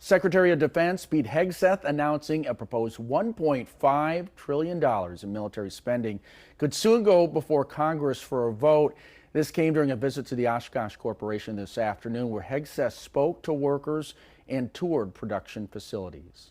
Secretary of Defense Pete Hegseth announcing a proposed $1.5 trillion in military spending could soon go before Congress for a vote. This came during a visit to the Oshkosh Corporation this afternoon, where Hegseth spoke to workers and toured production facilities.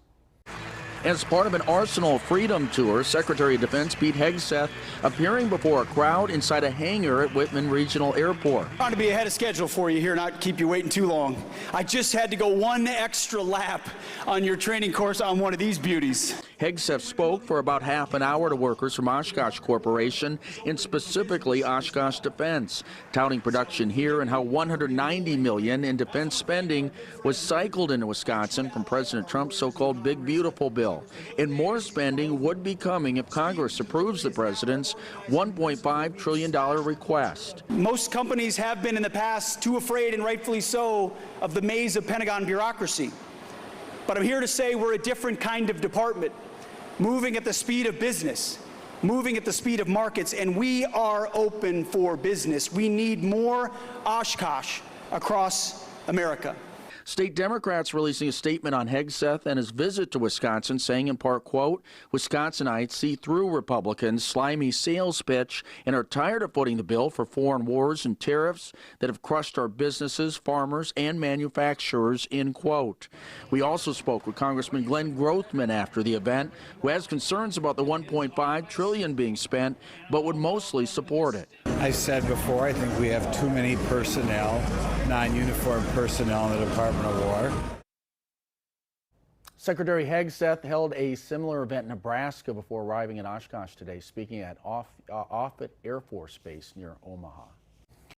As part of an Arsenal of Freedom tour, Secretary of Defense Pete Hegseth appearing before a crowd inside a hangar at Whitman Regional Airport. Trying to be ahead of schedule for you here, not keep you waiting too long. I just had to go one extra lap on your training course on one of these beauties. Hegseth spoke for about half an hour to workers from Oshkosh Corporation and specifically Oshkosh Defense, touting production here and how $190 million in defense spending was cycled into Wisconsin from President Trump's so-called Big Beautiful Bill. And more spending would be coming if Congress approves the president's $1.5 trillion request. Most companies have been in the past too afraid, and rightfully so, of the maze of Pentagon bureaucracy. But I'm here to say we're a different kind of department, moving at the speed of business, moving at the speed of markets, and we are open for business. We need more Oshkosh across America. State Democrats releasing a statement on Hegseth and his visit to Wisconsin, saying in part, quote, Wisconsinites see through Republicans' slimy sales pitch and are tired of footing the bill for foreign wars and tariffs that have crushed our businesses, farmers, and manufacturers, end quote. We also spoke with Congressman Glenn Grothman after the event, who has concerns about the $1.5 trillion being spent, but would mostly support it. I said before, I think we have too many personnel, non-uniformed personnel in the Department of War. Secretary Hegseth held a similar event in Nebraska before arriving in Oshkosh today, speaking at Offutt Air Force Base near Omaha.